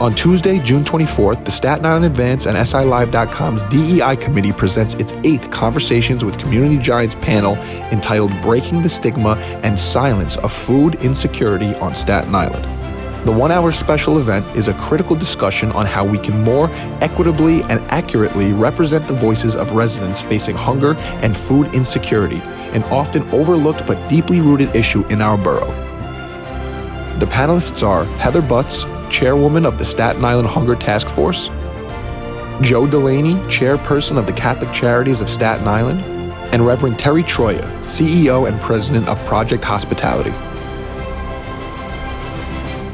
On Tuesday, June 24th, the Staten Island Advance and SILive.com's DEI committee presents its 8th Conversations with Community Giants panel entitled Breaking the Stigma and Silence of Food Insecurity on Staten Island. The one-hour special event is a critical discussion on how we can more equitably and accurately represent the voices of residents facing hunger and food insecurity, an often overlooked but deeply rooted issue in our borough. The panelists are Heather Butts, Chairwoman of the Staten Island Hunger Task Force, Joe Delaney, Chairperson of the Catholic Charities of Staten Island, and Reverend Terry Troia, CEO and President of Project Hospitality.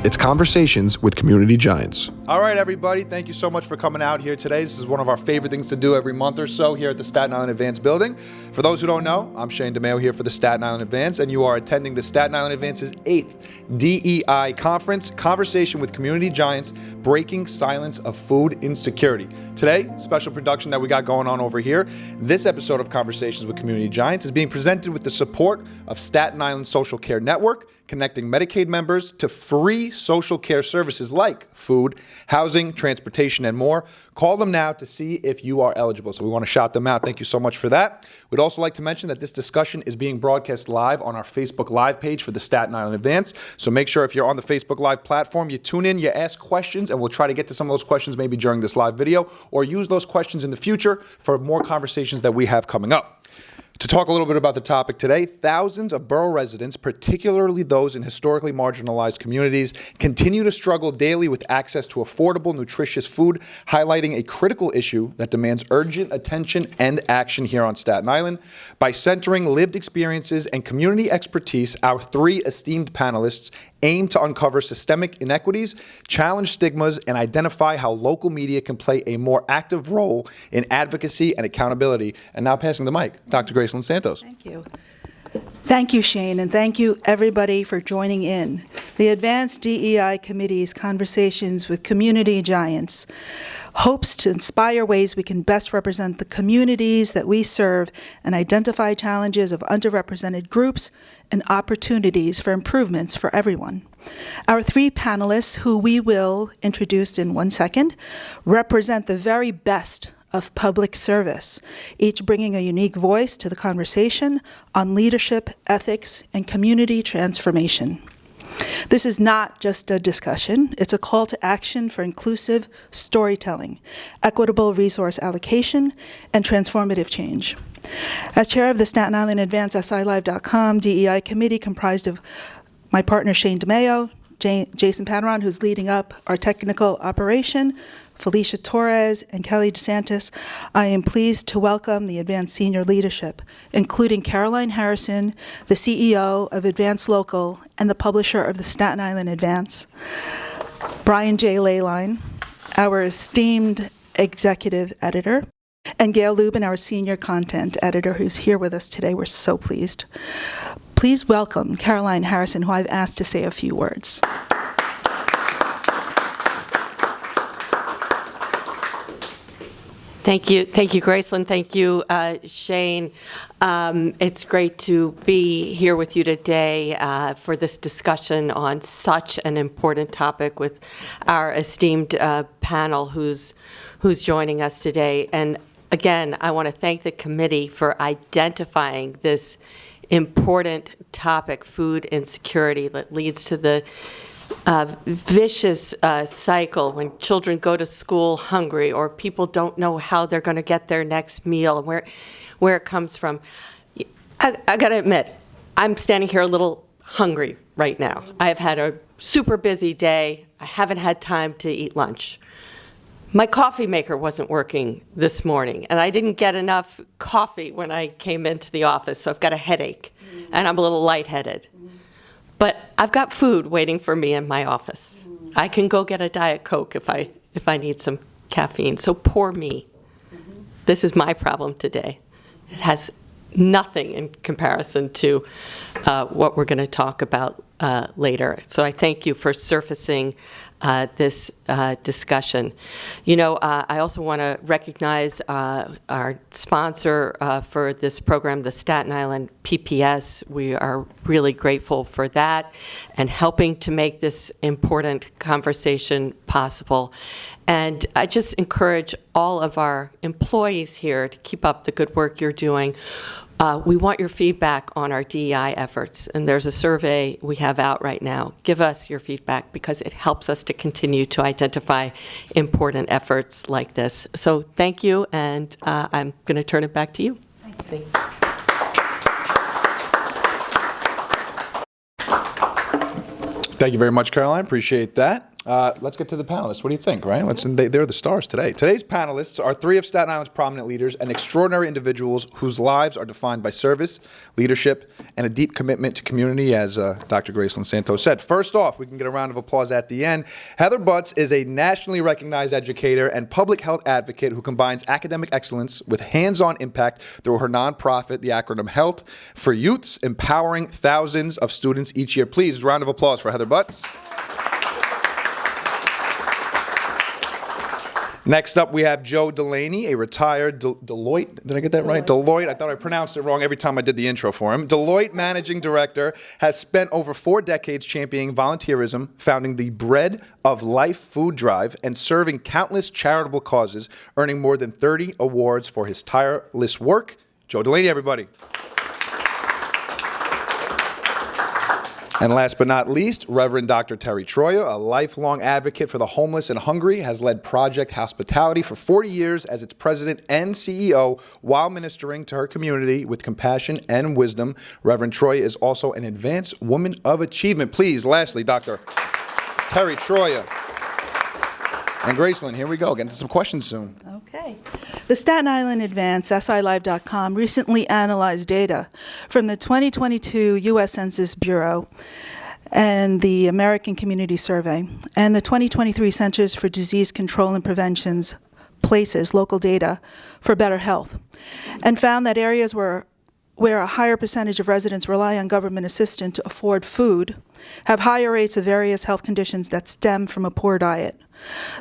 It's Conversations with Community Giants. All right, everybody. Thank you so much for coming out here today. This is one of our favorite things to do every month or so here at the Staten Island Advance building. For those who don't know, I'm Shane DeMayo here for the Staten Island Advance, and you are attending the Staten Island Advance's 8th DEI Conference, Conversation with Community Giants, Breaking Silence of Food Insecurity. Today, special production that we got going on over here. This episode of Conversations with Community Giants is being presented with the support of Staten Island Social Care Network, connecting Medicaid members to free social care services like food, housing, transportation, and more. Call them now to see if you are eligible. So we want to shout them out. Thank you so much for that. We'd also like to mention that this discussion is being broadcast live on our Facebook Live page for the Staten Island Advance. So make sure if you're on the Facebook Live platform, you tune in, you ask questions, and we'll try to get to some of those questions maybe during this live video, or use those questions in the future for more conversations that we have coming up. To talk a little bit about the topic today, thousands of borough residents, particularly those in historically marginalized communities, continue to struggle daily with access to affordable, nutritious food, highlighting a critical issue that demands urgent attention and action here on Staten Island. By centering lived experiences and community expertise, our 3 esteemed panelists aim to uncover systemic inequities, challenge stigmas, and identify how local media can play a more active role in advocacy and accountability. And now passing the mic, Dr. Gracelyn Santos. Thank you. Thank you, Shane, and thank you, everybody, for joining in. The Advanced DEI Committee's Conversations with Community Giants hopes to inspire ways we can best represent the communities that we serve and identify challenges of underrepresented groups and opportunities for improvements for everyone. Our 3 panelists, who we will introduce in 1 second, represent the very best of public service, each bringing a unique voice to the conversation on leadership, ethics, and community transformation. This is not just a discussion, it's a call to action for inclusive storytelling, equitable resource allocation, and transformative change. As chair of the Staten Island Advance SILive.com DEI committee comprised of my partner Shane DeMayo, Jason Padaron, who's leading up our technical operation, Felicia Torres, and Kelly DeSantis, I am pleased to welcome the Advance senior leadership, including Caroline Harrison, the CEO of Advance Local and the publisher of the Staten Island Advance, Brian J. Leyline, our esteemed executive editor, and Gail Lubin, our senior content editor, who's here with us today. We're so pleased. Please welcome Caroline Harrison, who I've asked to say a few words. Thank you, Gracelyn. Thank you, Shane. It's great to be here with you today for this discussion on such an important topic with our esteemed panel who's joining us today. And again, I want to thank the committee for identifying this important topic, food insecurity, that leads to the vicious cycle when children go to school hungry, or people don't know how they're going to get their next meal and where it comes from. I got to admit, I'm standing here a little hungry right now. I have had a super busy day. I haven't had time to eat lunch. My coffee maker wasn't working this morning, and I didn't get enough coffee when I came into the office, so I've got a headache, and I'm a little lightheaded. But I've got food waiting for me in my office. I can go get a Diet Coke if I need some caffeine. So poor me. This is my problem today. It has nothing in comparison to what we're going to talk about later. So I thank you for surfacing this discussion. You know, I also want to recognize our sponsor for this program, the Staten Island PPS. We are really grateful for that and helping to make this important conversation possible. And I just encourage all of our employees here to keep up the good work you're doing. We want your feedback on our DEI efforts, and there's a survey we have out right now. Give us your feedback because it helps us to continue to identify important efforts like this. So thank you, and I'm going to turn it back to you. Thanks. Thank you very much, Caroline. Appreciate that. Let's get to the panelists. What do you think, right? They're the stars today. Today's panelists are three of Staten Island's prominent leaders and extraordinary individuals whose lives are defined by service, leadership, and a deep commitment to community, as Dr. Graceland Santos said. First off, we can get a round of applause at the end. Heather Butts is a nationally recognized educator and public health advocate who combines academic excellence with hands-on impact through her nonprofit, the acronym HEALTH for Youths, empowering thousands of students each year. Please, a round of applause for Heather Butts. Next up, we have Joe Delaney, a retired Deloitte. Did I get that right? Deloitte. I thought I pronounced it wrong every time I did the intro for him. Deloitte managing director, has spent over 4 decades championing volunteerism, founding the Bread of Life food drive, and serving countless charitable causes, earning more than 30 awards for his tireless work. Joe Delaney, everybody. And last but not least, Reverend Dr. Terry Troia, a lifelong advocate for the homeless and hungry, has led Project Hospitality for 40 years as its president and CEO while ministering to her community with compassion and wisdom. Reverend Troia is also an advanced woman of achievement. Please, lastly, Dr. Terry Troia. And Graceland, here we go. Getting to some questions soon. Okay. The Staten Island Advance, SILive.com, recently analyzed data from the 2022 U.S. Census Bureau and the American Community Survey and the 2023 Centers for Disease Control and Prevention's places local data for better health, and found that areas where a higher percentage of residents rely on government assistance to afford food have higher rates of various health conditions that stem from a poor diet.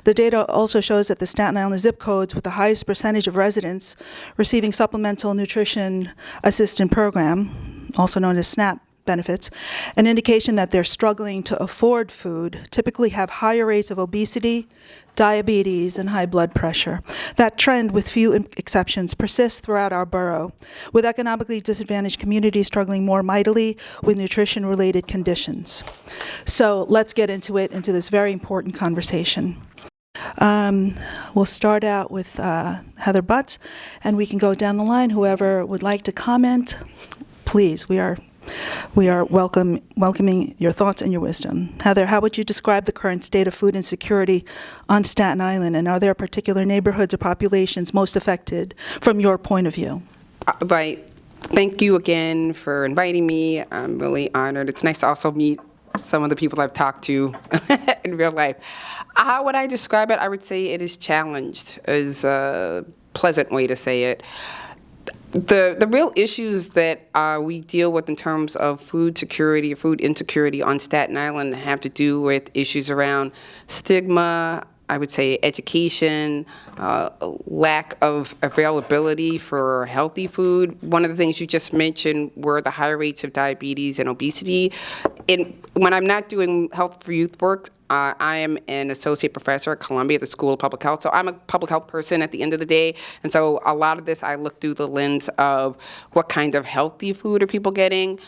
The data also shows that the Staten Island zip codes with the highest percentage of residents receiving Supplemental Nutrition Assistance Program, also known as SNAP benefits, an indication that they're struggling to afford food, typically have higher rates of obesity, diabetes, and high blood pressure. That trend, with few exceptions, persists throughout our borough, with economically disadvantaged communities struggling more mightily with nutrition-related conditions. So let's get into this very important conversation. We'll start out with Heather Butts, and we can go down the line. Whoever would like to comment, please. We are welcoming your thoughts and your wisdom. Heather, how would you describe the current state of food insecurity on Staten Island, and are there particular neighborhoods or populations most affected from your point of view? Right. Thank you again for inviting me. I'm really honored. It's nice to also meet some of the people I've talked to in real life. How would I describe it? I would say it is challenged, is a pleasant way to say it. The real issues that we deal with in terms of food security or food insecurity on Staten Island have to do with issues around stigma, I would say education, lack of availability for healthy food. One of the things you just mentioned were the high rates of diabetes and obesity. When I'm not doing health for youth work, I am an associate professor at Columbia at the School of Public Health, so I'm a public health person at the end of the day, and so a lot of this I look through the lens of what kind of healthy food are people getting,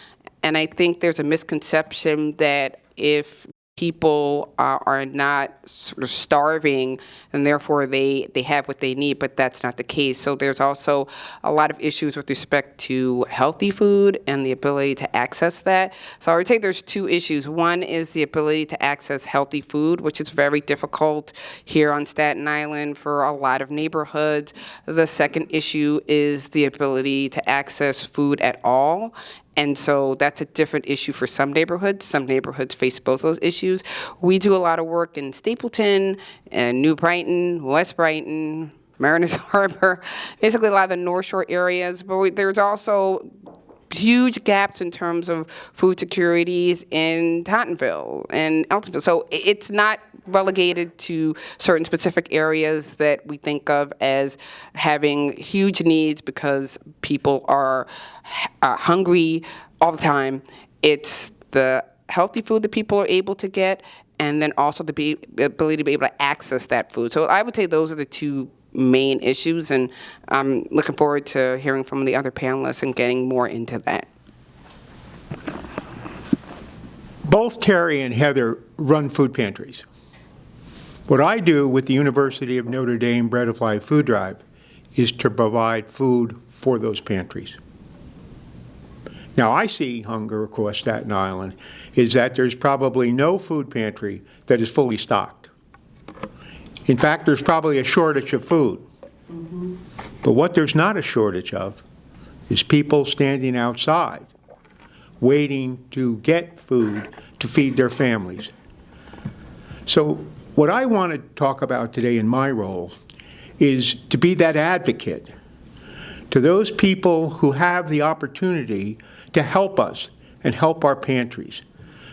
and I think there's a misconception that if people are not sort of starving, and therefore they have what they need, but that's not the case. So there's also a lot of issues with respect to healthy food and the ability to access that. So I would say there's 2 issues. One is the ability to access healthy food, which is very difficult here on Staten Island for a lot of neighborhoods. The second issue is the ability to access food at all. And so that's a different issue for some neighborhoods. Some neighborhoods face both those issues. We do a lot of work in Stapleton, and New Brighton, West Brighton, Mariners Harbor, basically a lot of the North Shore areas. But there's also huge gaps in terms of food securities in Tottenville and Eltonville. So it's not relegated to certain specific areas that we think of as having huge needs because people are hungry all the time. It's the healthy food that people are able to get, and then also the ability to be able to access that food. So I would say those are the two main issues, and I'm looking forward to hearing from the other panelists and getting more into that. Both Terry and Heather run food pantries. What I do with the University of Notre Dame Bread of Life Food Drive is to provide food for those pantries. Now, I see hunger across Staten Island is that there's probably no food pantry that is fully stocked. In fact, there's probably a shortage of food. Mm-hmm. But what there's not a shortage of is people standing outside waiting to get food to feed their families. So what I want to talk about today in my role is to be that advocate to those people who have the opportunity to help us and help our pantries.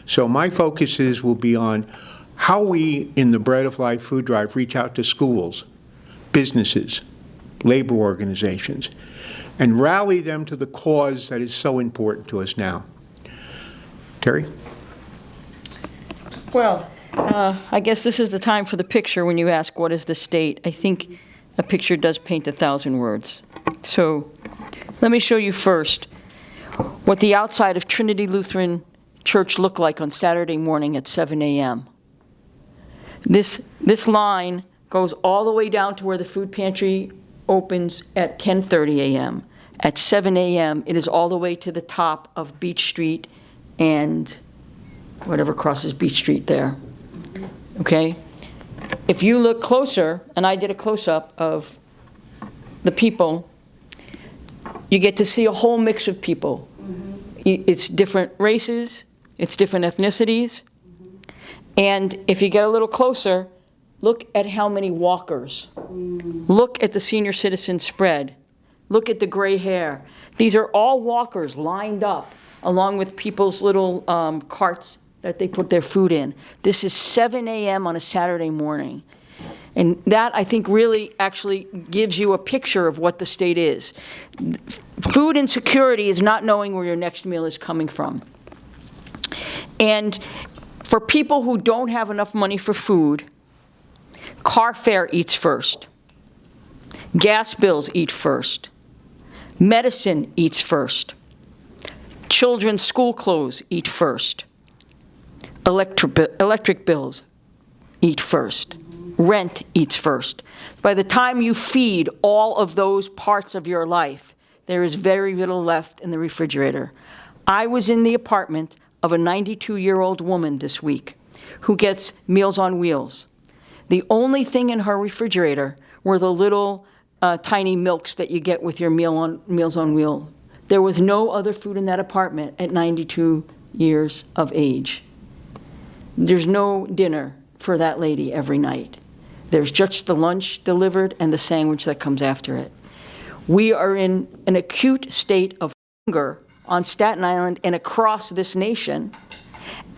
So my focuses will be on how we in the Bread of Life Food Drive reach out to schools, businesses, labor organizations, and rally them to the cause that is so important to us now. Terry? Well, I guess this is the time for the picture when you ask, what is the state? I think a picture does paint 1,000 words. So let me show you first what the outside of Trinity Lutheran Church looked like on Saturday morning at 7 a.m. This line goes all the way down to where the food pantry opens at 10:30 a.m. At 7 a.m., it is all the way to the top of Beach Street and whatever crosses Beach Street there. Okay? If you look closer, and I did a close-up of the people, you get to see a whole mix of people. Mm-hmm. It's different races, it's different ethnicities, and if you get a little closer, look at how many walkers. Look at the senior citizen spread. Look at the gray hair. These are all walkers lined up along with people's little carts that they put their food in. This is 7 a.m. on a Saturday morning. And that, I think, really actually gives you a picture of what the state is. Food insecurity is not knowing where your next meal is coming from. And for people who don't have enough money for food, car fare eats first. Gas bills eat first. Medicine eats first. Children's school clothes eat first. Electric bills eat first. Rent eats first. By the time you feed all of those parts of your life, there is very little left in the refrigerator. I was in the apartment of a 92-year-old woman this week who gets Meals on Wheels. The only thing in her refrigerator were the little tiny milks that you get with your Meals on Wheels. There was no other food in that apartment at 92 years of age. There's no dinner for that lady every night. There's just the lunch delivered and the sandwich that comes after it. We are in an acute state of hunger on Staten Island and across this nation,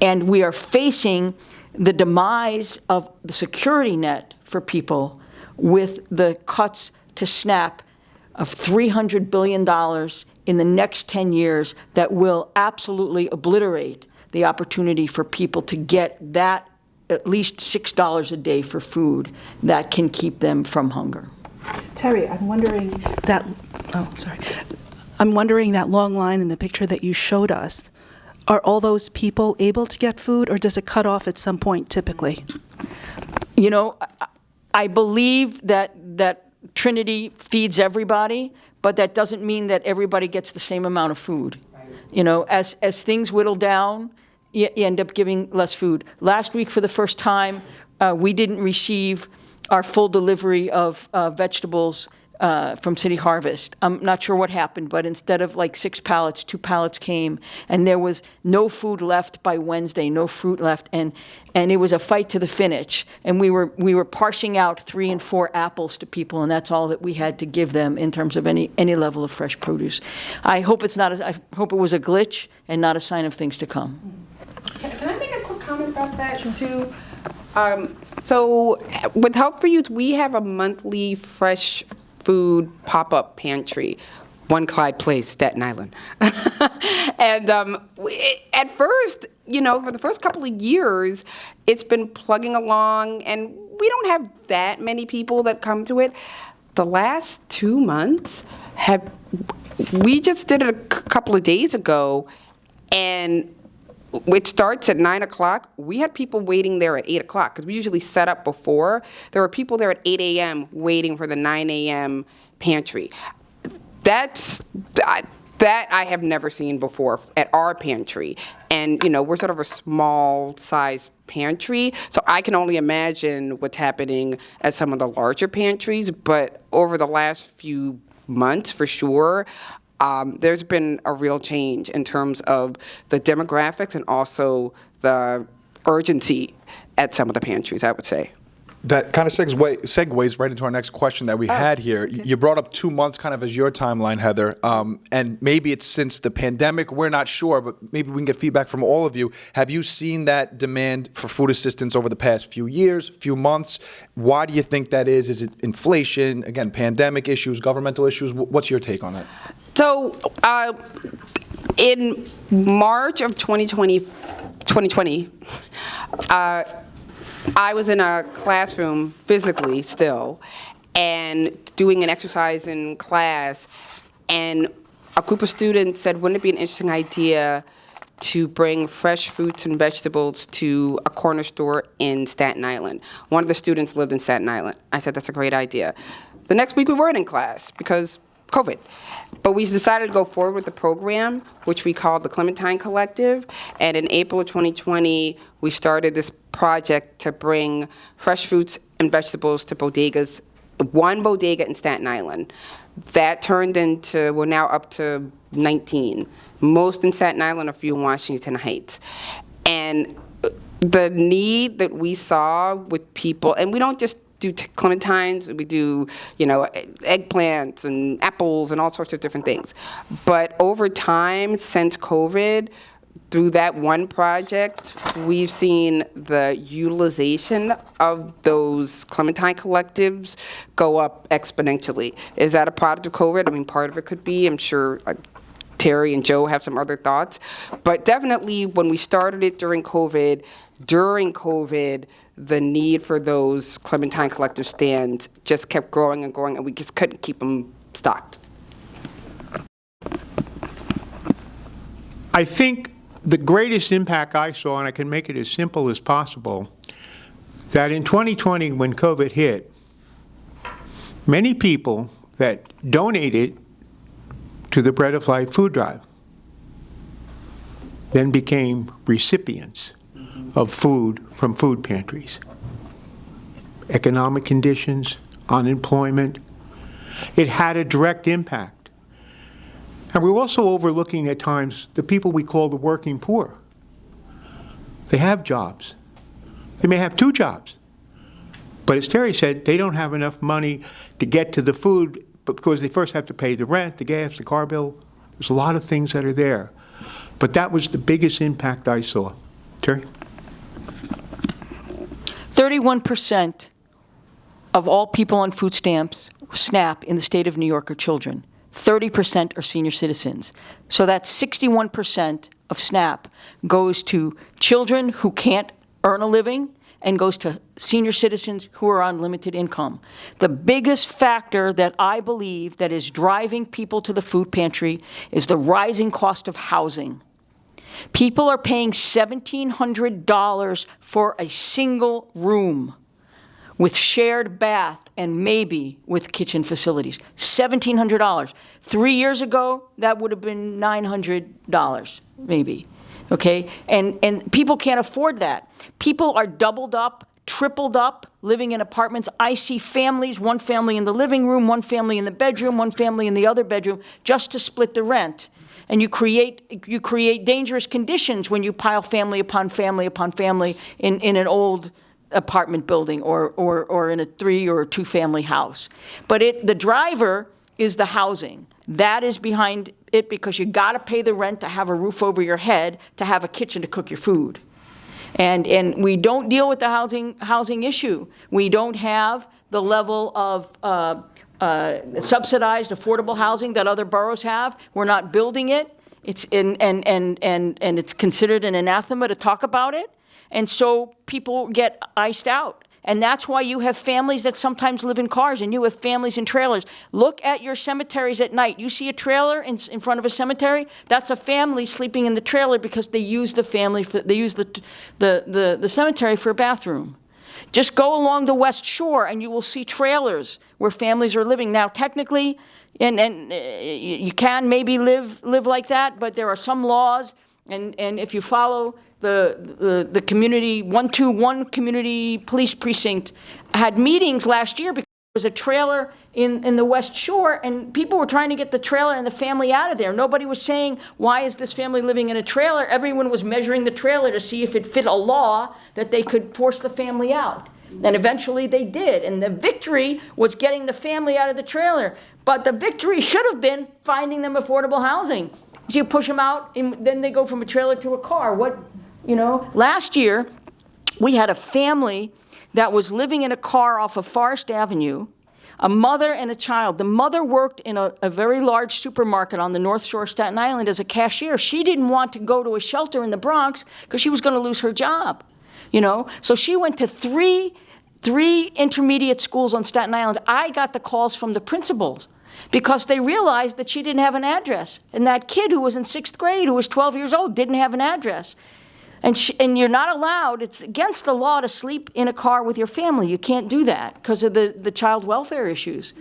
and we are facing the demise of the security net for people with the cuts to SNAP of $300 billion in the next 10 years that will absolutely obliterate the opportunity for people to get that at least $6 a day for food that can keep them from hunger. Terry, I'm wondering that long line in the picture that you showed us, are all those people able to get food, or does it cut off at some point typically? You know, I believe that Trinity feeds everybody, but that doesn't mean that everybody gets the same amount of food. You know, as things whittle down, you end up giving less food. Last week, for the first time, we didn't receive our full delivery of vegetables from City Harvest. I'm not sure what happened, but instead of like 6 pallets, 2 pallets came, and there was no food left by Wednesday, no fruit left, and it was a fight to the finish. And we were parsing out 3 and 4 apples to people, and that's all that we had to give them in terms of any level of fresh produce. I hope I hope it was a glitch and not a sign of things to come. Can I make a quick comment about that too? So with Health for Youth, we have a monthly fresh food pop-up pantry, One Clyde Place, Staten Island. And at first, for the first couple of years, it's been plugging along, and we don't have that many people that come to it. The last 2 months we just did it a couple of days ago, and it starts at 9 o'clock. We had people waiting there at 8 o'clock because we usually set up before. There were people there at 8 a.m. waiting for the 9 a.m. pantry. That I have never seen before at our pantry. And, we're sort of a small size pantry, so I can only imagine what's happening at some of the larger pantries. But over the last few months, for sure, there's been a real change in terms of the demographics and also the urgency at some of the pantries, I would say. That kind of segues right into our next question that we had here. Okay. You brought up 2 months kind of as your timeline, Heather, and maybe it's since the pandemic. We're not sure, but maybe we can get feedback from all of you. Have you seen that demand for food assistance over the past few years, few months? Why do you think that is? Is it inflation, again, pandemic issues, governmental issues? What's your take on that? So in March of 2020, I was in a classroom physically still and doing an exercise in class, and a group of students said, wouldn't it be an interesting idea to bring fresh fruits and vegetables to a corner store in Staten Island? One of the students lived in Staten Island. I said, that's a great idea. The next week we weren't in class because COVID. But we decided to go forward with the program, which we called the Clementine Collective. And in April of 2020, we started this project to bring fresh fruits and vegetables to bodegas, one bodega in Staten Island. That turned into, we're now up to 19. Most in Staten Island, a few in Washington Heights. And the need that we saw with people, and we don't just do clementines, we do, eggplants and apples and all sorts of different things. But over time, since COVID, through that one project, we've seen the utilization of those clementine collectives go up exponentially. Is that a product of COVID? I mean, part of it could be. I'm sure Terry and Joe have some other thoughts. But definitely when we started it during COVID, the need for those clementine collective stands just kept growing and growing, and we just couldn't keep them stocked. I think the greatest impact I saw, and I can make it as simple as possible, that in 2020 when COVID hit, many people that donated to the Bread of Life food drive then became recipients of food from food pantries. Economic conditions, unemployment, it had a direct impact. And we're also overlooking at times the people we call the working poor. They have jobs. They may have 2 jobs. But as Terry said, they don't have enough money to get to the food because they first have to pay the rent, the gas, the car bill. There's a lot of things that are there. But that was the biggest impact I saw. Terry? 31% of all people on food stamps, SNAP, in the state of New York are children. 30% are senior citizens. So that's 61% of SNAP goes to children who can't earn a living and goes to senior citizens who are on limited income. The biggest factor that I believe that is driving people to the food pantry is the rising cost of housing. People are paying $1,700 for a single room with shared bath and maybe with kitchen facilities. $1,700. 3 years ago, that would have been $900, maybe. Okay? And people can't afford that. People are doubled up, tripled up living in apartments. I see families, one family in the living room, one family in the bedroom, one family in the other bedroom, just to split the rent. And you create dangerous conditions when you pile family upon family upon family in an old apartment building or in a 3 or 2 family house. But the driver is the housing. That is behind it, because you got to pay the rent to have a roof over your head, to have a kitchen to cook your food. And we don't deal with the housing issue. We don't have the level of subsidized affordable housing that other boroughs have. We're not building it. It's and it's considered an anathema to talk about it. And so people get iced out. And that's why you have families that sometimes live in cars, and you have families in trailers. Look at your cemeteries at night. You see a trailer in front of a cemetery? That's a family sleeping in the trailer because they use the cemetery for a bathroom. Just go along the West Shore and you will see trailers where families are living. Now, technically, and you can maybe live like that, but there are some laws, and if you follow the community, 121 community police precinct had meetings last year because there was a trailer in the West Shore, and people were trying to get the trailer and the family out of there. Nobody was saying, why is this family living in a trailer? Everyone was measuring the trailer to see if it fit a law that they could force the family out. And eventually they did. And the victory was getting the family out of the trailer. But the victory should have been finding them affordable housing. You push them out, and then they go from a trailer to a car. Last year, we had a family that was living in a car off of Forest Avenue, a mother and a child. The mother worked in a very large supermarket on the North Shore of Staten Island as a cashier. She didn't want to go to a shelter in the Bronx because she was going to lose her job. So she went to three intermediate schools on Staten Island. I got the calls from the principals because they realized that she didn't have an address. And that kid who was in 6th grade, who was 12 years old, didn't have an address. And you're not allowed, it's against the law to sleep in a car with your family. You can't do that because of the child welfare issues.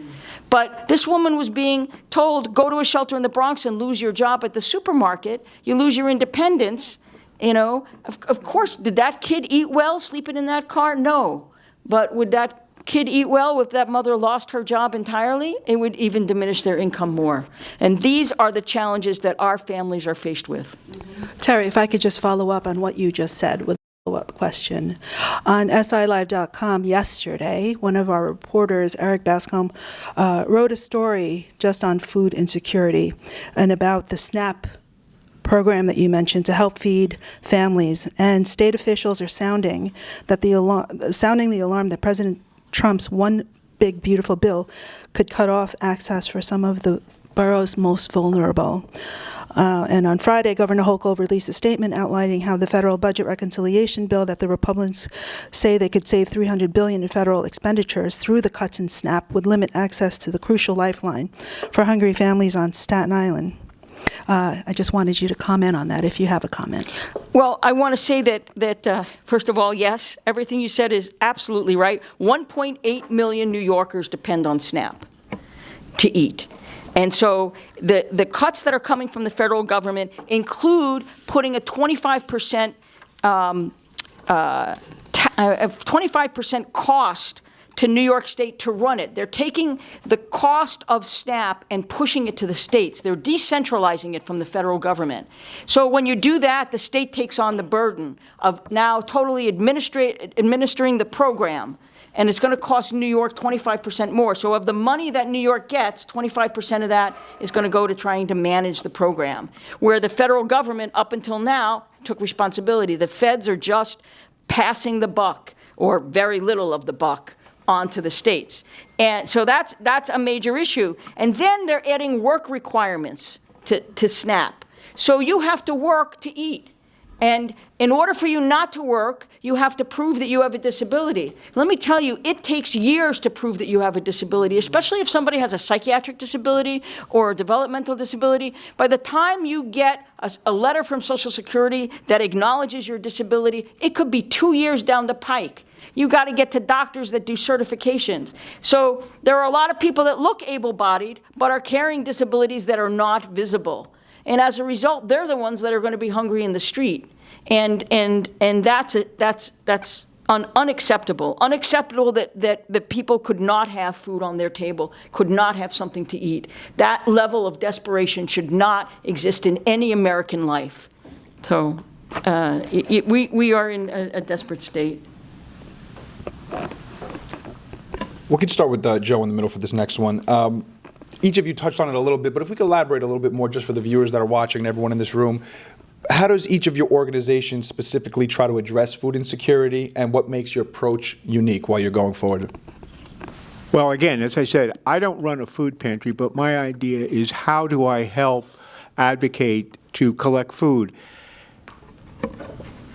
But this woman was being told, go to a shelter in the Bronx and lose your job at the supermarket. You lose your independence. Of course, did that kid eat well sleeping in that car? No. But would that kid eat well if that mother lost her job entirely? It would even diminish their income more. And these are the challenges that our families are faced with. Terry, if I could just follow up on what you just said with a follow-up question. On SILive.com yesterday, one of our reporters, Eric Bascom, wrote a story just on food insecurity and about the SNAP program that you mentioned to help feed families. And state officials are sounding the alarm that President Trump's one big beautiful bill could cut off access for some of the borough's most vulnerable. And on Friday, Governor Hochul released a statement outlining how the federal budget reconciliation bill that the Republicans say they could save $300 billion in federal expenditures through the cuts in SNAP would limit access to the crucial lifeline for hungry families on Staten Island. I just wanted you to comment on that, if you have a comment. Well, I want to say that first of all, yes, everything you said is absolutely right. 1.8 million New Yorkers depend on SNAP to eat. And so the cuts that are coming from the federal government include putting a 25% 25% cost to New York State to run it. They're taking the cost of SNAP and pushing it to the states. They're decentralizing it from the federal government. So when you do that, the state takes on the burden of now totally administering the program. And it's going to cost New York 25% more. So of the money that New York gets, 25% of that is going to go to trying to manage the program, where the federal government, up until now, took responsibility. The feds are just passing the buck, or very little of the buck, onto the states. And so that's a major issue. And then they're adding work requirements to SNAP. So you have to work to eat. And in order for you not to work, you have to prove that you have a disability. Let me tell you, it takes years to prove that you have a disability, especially if somebody has a psychiatric disability or a developmental disability. By the time you get a letter from Social Security that acknowledges your disability, it could be 2 years down the pike. You got to get to doctors that do certifications. So there are a lot of people that look able-bodied but are carrying disabilities that are not visible. And as a result, they're the ones that are going to be hungry in the street. And that's unacceptable. Unacceptable that people could not have food on their table, could not have something to eat. That level of desperation should not exist in any American life. So we are in a desperate state. We could start with Joe in the middle for this next one. Each of you touched on it a little bit, but if we could elaborate a little bit more just for the viewers that are watching and everyone in this room, how does each of your organizations specifically try to address food insecurity, and what makes your approach unique while you're going forward? Well, again, as I said, I don't run a food pantry, but my idea is how do I help advocate to collect food?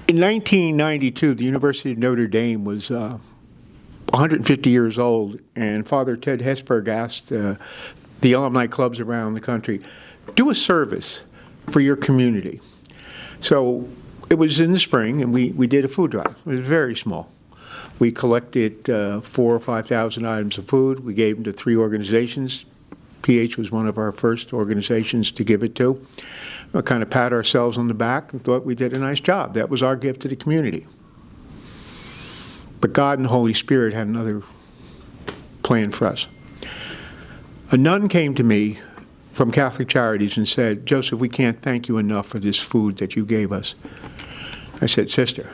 In 1992, the University of Notre Dame was 150 years old, and Father Ted Hesburgh asked the alumni clubs around the country, do a service for your community. So it was in the spring, and we did a food drive. It was very small. We collected 4,000 or 5,000 items of food. We gave them to 3 organizations. PH was one of our first organizations to give it to. We kind of pat ourselves on the back and thought we did a nice job. That was our gift to the community. But God and the Holy Spirit had another plan for us. A nun came to me from Catholic Charities and said, Joseph, we can't thank you enough for this food that you gave us. I said, Sister,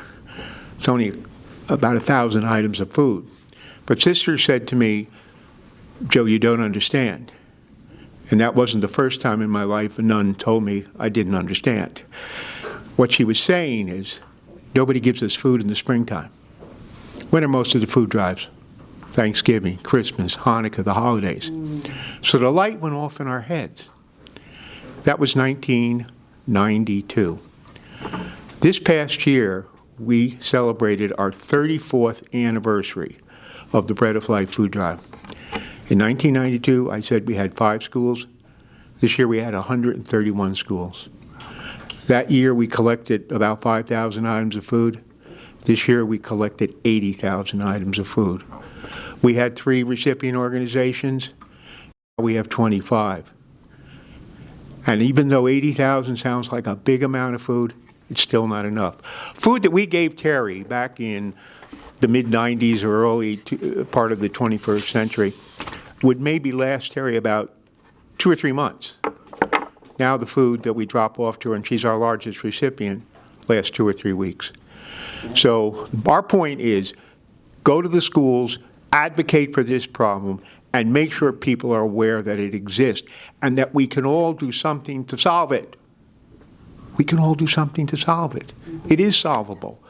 it's only about 1,000 items of food. But Sister said to me, Joe, you don't understand. And that wasn't the first time in my life a nun told me I didn't understand. What she was saying is, nobody gives us food in the springtime. When are most of the food drives? Thanksgiving, Christmas, Hanukkah, the holidays. So the light went off in our heads. That was 1992. This past year, we celebrated our 34th anniversary of the Bread of Life food drive. In 1992, I said we had 5 schools. This year we had 131 schools. That year we collected about 5,000 items of food. This year we collected 80,000 items of food. We had 3 recipient organizations. We have 25. And even though 80,000 sounds like a big amount of food, it's still not enough. Food that we gave Terry back in the mid-90s or early part of the 21st century would maybe last Terry about 2 or 3 months. Now the food that we drop off to her, and she's our largest recipient, lasts 2 or 3 weeks. So our point is, go to the schools, advocate for this problem, and make sure people are aware that it exists and that we can all do something to solve it. We can all do something to solve it. It is solvable.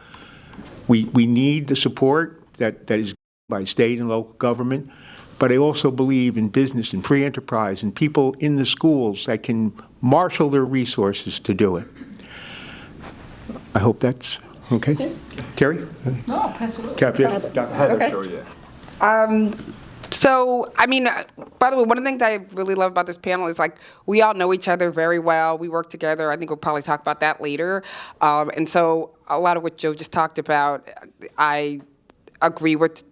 We need the support that is by state and local government, but I also believe in business and free enterprise and people in the schools that can marshal their resources to do it. I hope that's okay. Terry? No, pass it over. Okay. So, I mean, by the way, one of the things I really love about this panel is, like, we all know each other very well. We work together. I think we'll probably talk about that later. And so a lot of what Joe just talked about, I agree with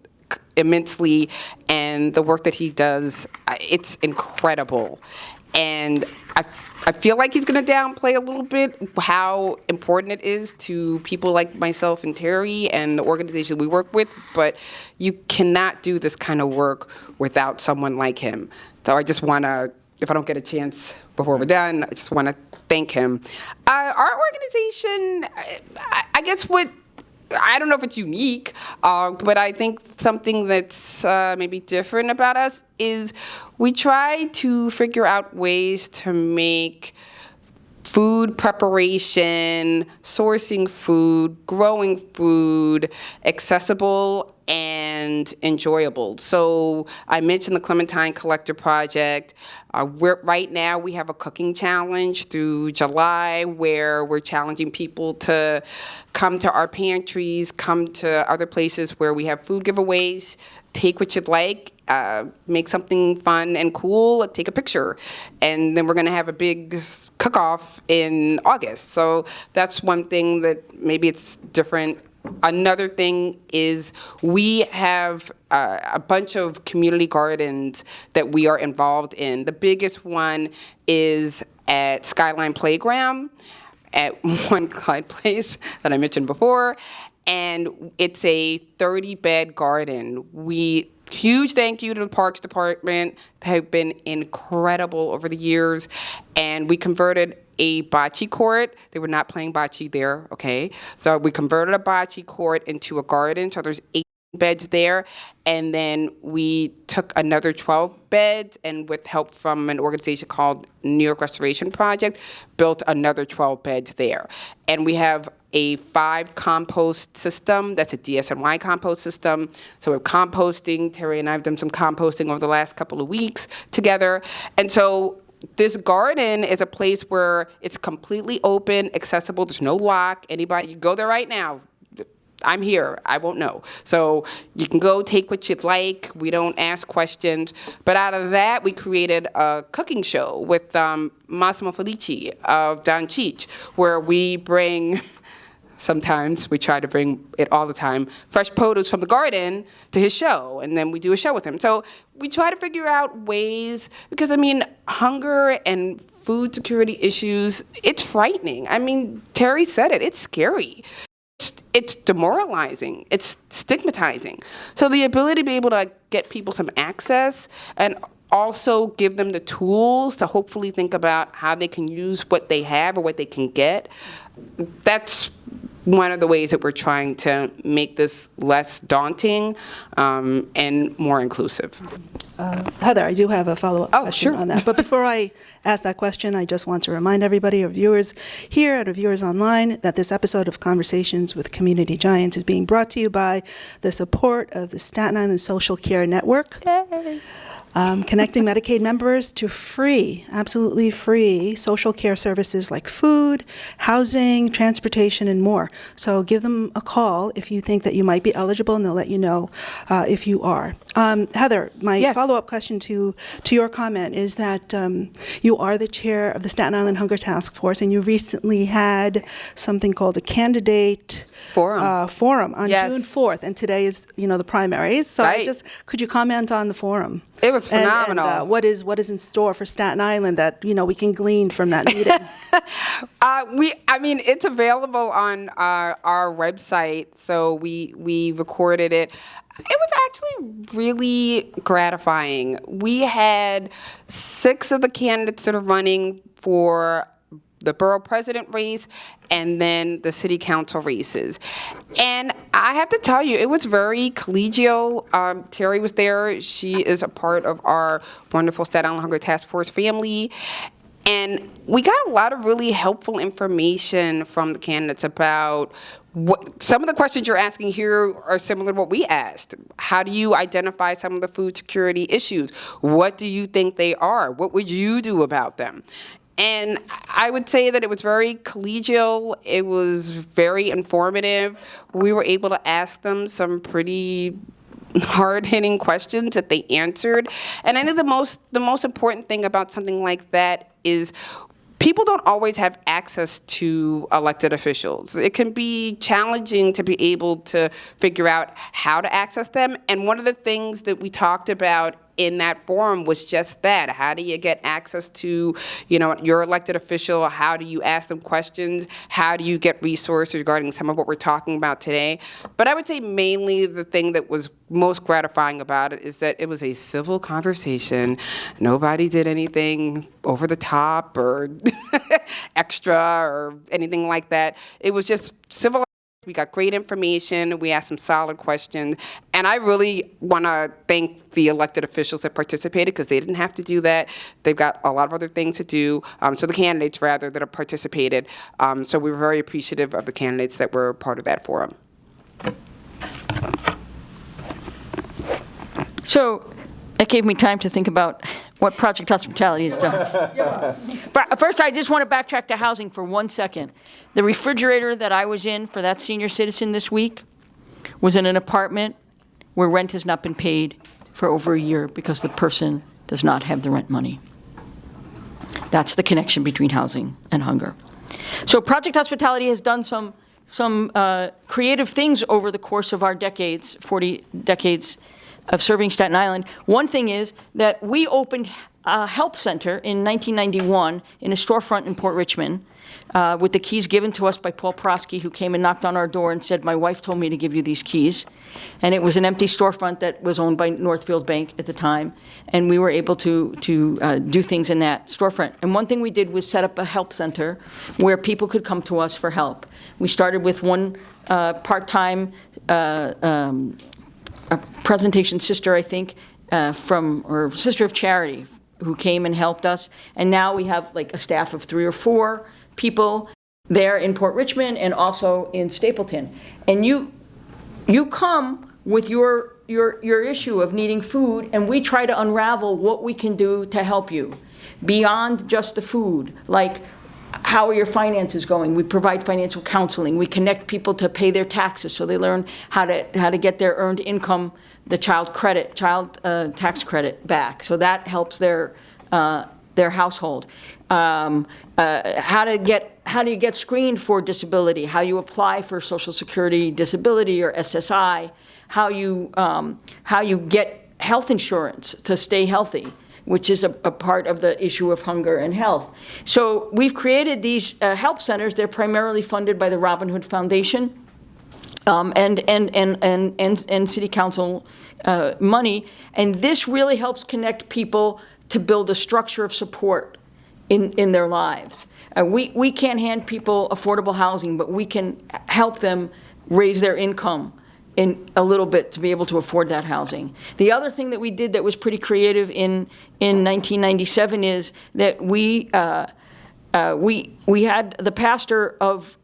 immensely. And the work that he does, it's incredible. And I feel like he's going to downplay a little bit how important it is to people like myself and Terry and the organization we work with, but you cannot do this kind of work without someone like him. So I just want to, if I don't get a chance before we're done, I just want to thank him. Our organization, I guess I don't know if it's unique, but I think something that's maybe different about us is we try to figure out ways to make food preparation, sourcing food, growing food accessible and enjoyable. So I mentioned the Clementine Collector Project. Right now we have a cooking challenge through July where we're challenging people to come to our pantries, come to other places where we have food giveaways, take what you'd like, make something fun and cool, take a picture. And then we're going to have a big cook-off in August. So that's one thing that maybe it's different. Another thing is we have a bunch of community gardens that we are involved in. The biggest one is at Skyline Playground at One Clyde Place that I mentioned before. and it's a 30-bed garden. Huge thank you to the Parks Department. They have been incredible over the years. And we converted a bocce court. They were not playing bocce there, okay? So we converted a bocce court into a garden. So there's 8 beds there. And then we took another 12 beds, and with help from an organization called New York Restoration Project, built another 12 beds there. And we have a 5 compost system. That's a DSNY compost system. So we're composting. Terry and I have done some composting over the last couple of weeks together. And so this garden is a place where it's completely open, accessible. There's no lock. Anybody, you go there right now. I'm here. I won't know. So you can go take what you'd like. We don't ask questions. But out of that, we created a cooking show with Massimo Felici of Don Cheech, where we bring, sometimes we try to bring it all the time, fresh produce from the garden to his show, and then we do a show with him. So we try to figure out ways, because I mean, hunger and food security issues, it's frightening. I mean, Terry said it, it's scary. It's demoralizing, it's stigmatizing. So the ability to be able to get people some access and also give them the tools to hopefully think about how they can use what they have or what they can get, that's one of the ways that we're trying to make this less daunting and more inclusive. Heather, I do have a follow-up question sure. on that. But before I ask that question, I just want to remind everybody, our viewers here and our viewers online, that this episode of Conversations with Community Giants is being brought to you by the support of the Staten Island Social Care Network. Yay. Connecting Medicaid members to free, absolutely free social care services like food, housing, transportation, and more. So give them a call if you think that you might be eligible, and they'll let you know if you are. Heather, my follow-up question to your comment is that you are the chair of the Staten Island Hunger Task Force, and you recently had something called a candidate forum on June 4th, and today is the primaries. So right. Could you comment on the forum? It was phenomenal. And what is in store for Staten Island that we can glean from that meeting? It's available on our website. So we recorded it. It was actually really gratifying. We had 6 of the candidates that are running for the borough president race, and then the city council races. And I have to tell you, it was very collegial. Terry was there. She is a part of our wonderful Staten Island Hunger Task Force family. And we got a lot of really helpful information from the candidates about some of the questions you're asking here are similar to what we asked. How do you identify some of the food security issues? What do you think they are? What would you do about them? And I would say that it was very collegial. It was very informative. We were able to ask them some pretty hard-hitting questions that they answered. And I think the most important thing about something like that is people don't always have access to elected officials. It can be challenging to be able to figure out how to access them. And one of the things that we talked about in that forum was just that. How do you get access to, your elected official? How do you ask them questions? How do you get resources regarding some of what we're talking about today? But I would say mainly the thing that was most gratifying about it is that it was a civil conversation. Nobody did anything over the top or extra or anything like that. It was just civil. We got great information. We asked some solid questions. And I really want to thank the elected officials that participated, because they didn't have to do that. They've got a lot of other things to do. So the candidates, rather, that have participated. So we were very appreciative of the candidates that were part of that forum. So that gave me time to think about what Project Hospitality has done. But first, I just want to backtrack to housing for 1 second. The refrigerator that I was in for that senior citizen this week was in an apartment where rent has not been paid for over a year because the person does not have the rent money. That's the connection between housing and hunger. So Project Hospitality has done some creative things over the course of our decades, 40 decades of serving Staten Island. One thing is that we opened a help center in 1991 in a storefront in Port Richmond with the keys given to us by Paul Prosky, who came and knocked on our door and said, "My wife told me to give you these keys." And it was an empty storefront that was owned by Northfield Bank at the time, and we were able to do things in that storefront. And one thing we did was set up a help center where people could come to us for help. We started with one part-time presentation sister, I think, or Sister of Charity, who came and helped us. And now we have like a staff of 3 or 4 people there in Port Richmond and also in Stapleton. And you come with your issue of needing food, and we try to unravel what we can do to help you beyond just the food. Like, how are your finances going? We provide financial counseling. We connect people to pay their taxes so they learn how to get their earned income, the child tax credit back. So that helps their household. How do you get screened for disability? How you apply for Social Security disability or SSI? How you get health insurance to stay healthy, which is a part of the issue of hunger and health. So we've created these help centers. They're primarily funded by the Robin Hood Foundation and City Council money. And this really helps connect people to build a structure of support in their lives. We can't hand people affordable housing, but we can help them raise their income in a little bit to be able to afford that housing. The other thing that we did that was pretty creative in 1997 is that we had the pastor of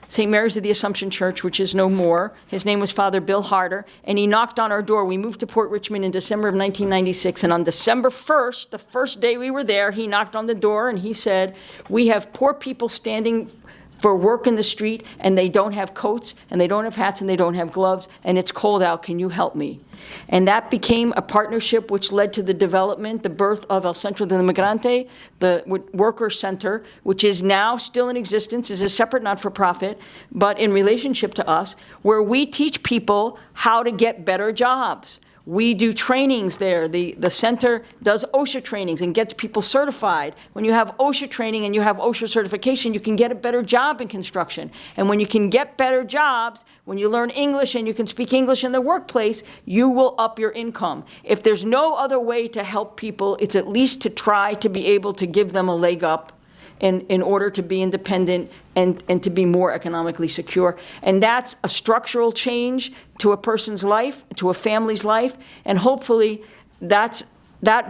St. Mary's of the Assumption Church, which is no more. His name was Father Bill Harder, and he knocked on our door. We moved to Port Richmond in December of 1996, and on December 1st, the first day we were there, he knocked on the door and he said, "We have poor people standing for work in the street, and they don't have coats, and they don't have hats, and they don't have gloves, and it's cold out. Can you help me?" And that became a partnership which led to the development, the birth of El Centro del Inmigrante, the Worker Center, which is now still in existence, is a separate not-for-profit, but in relationship to us, where we teach people how to get better jobs. We do trainings there. The center does OSHA trainings and gets people certified. When you have OSHA training and you have OSHA certification, you can get a better job in construction. And when you can get better jobs, when you learn English and you can speak English in the workplace, you will up your income. If there's no other way to help people, it's at least to try to be able to give them a leg up in order to be independent and to be more economically secure. And that's a structural change to a person's life, to a family's life, and hopefully that